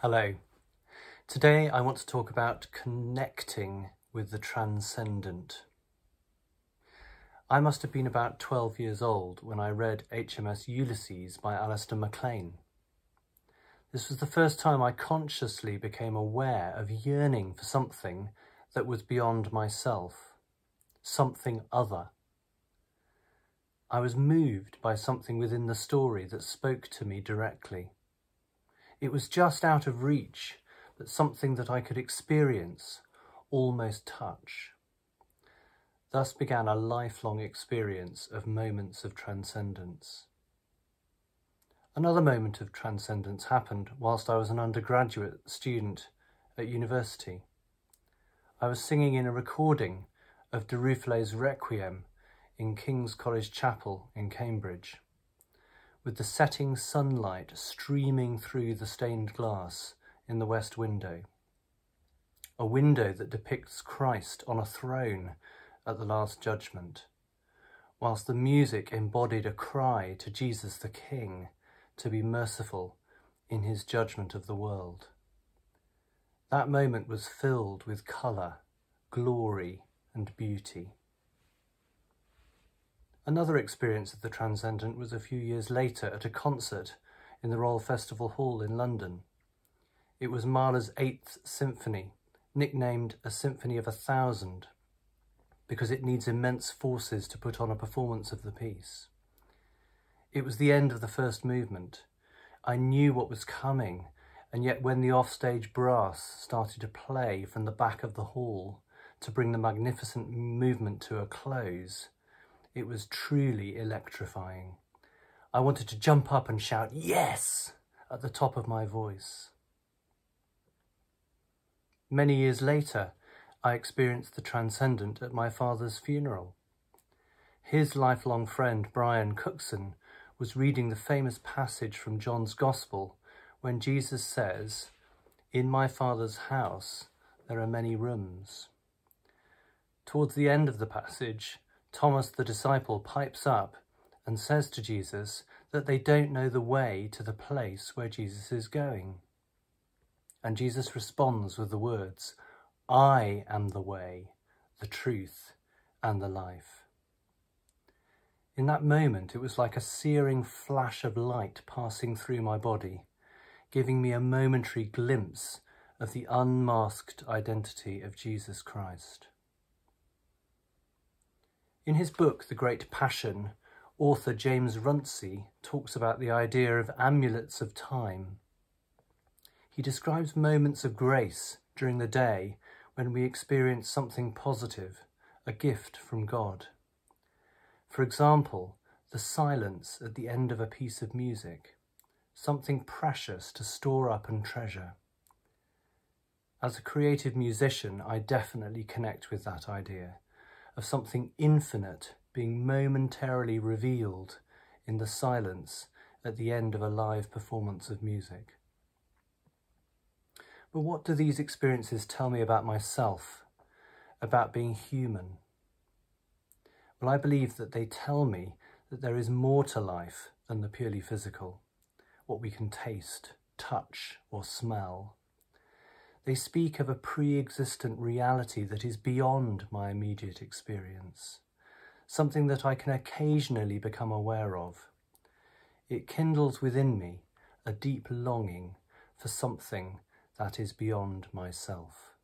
Hello. Today I want to talk about connecting with the transcendent. I must have been about 12 years old when I read HMS Ulysses by Alistair MacLean. This was the first time I consciously became aware of yearning for something that was beyond myself, something other. I was moved by something within the story that spoke to me directly. It was just out of reach, but something that I could experience, almost touch. Thus began a lifelong experience of moments of transcendence. Another moment of transcendence happened whilst I was an undergraduate student at university. I was singing in a recording of de Rufflé's Requiem in King's College Chapel in Cambridge, with the setting sunlight streaming through the stained glass in the west window. A window that depicts Christ on a throne at the Last Judgment, whilst the music embodied a cry to Jesus the King to be merciful in his judgment of the world. That moment was filled with colour, glory and beauty. Another experience of the transcendent was a few years later at a concert in the Royal Festival Hall in London. It was Mahler's 8th Symphony, nicknamed a Symphony of 1,000, because it needs immense forces to put on a performance of the piece. It was the end of the first movement. I knew what was coming, and yet when the offstage brass started to play from the back of the hall to bring the magnificent movement to a close, it was truly electrifying. I wanted to jump up and shout, "Yes!" at the top of my voice. Many years later, I experienced the transcendent at my father's funeral. His lifelong friend, Brian Cookson, was reading the famous passage from John's Gospel when Jesus says, "In my Father's house there are many rooms." Towards the end of the passage, Thomas the disciple pipes up and says to Jesus that they don't know the way to the place where Jesus is going. And Jesus responds with the words, "I am the way, the truth, and the life." In that moment, it was like a searing flash of light passing through my body, giving me a momentary glimpse of the unmasked identity of Jesus Christ. In his book, The Great Passion, author James Runcie talks about the idea of amulets of time. He describes moments of grace during the day when we experience something positive, a gift from God. For example, the silence at the end of a piece of music, something precious to store up and treasure. As a creative musician, I definitely connect with that idea of something infinite being momentarily revealed in the silence at the end of a live performance of music. But what do these experiences tell me about myself, about being human? Well, I believe that they tell me that there is more to life than the purely physical, what we can taste, touch, or smell. They speak of a pre-existent reality that is beyond my immediate experience, something that I can occasionally become aware of. It kindles within me a deep longing for something that is beyond myself.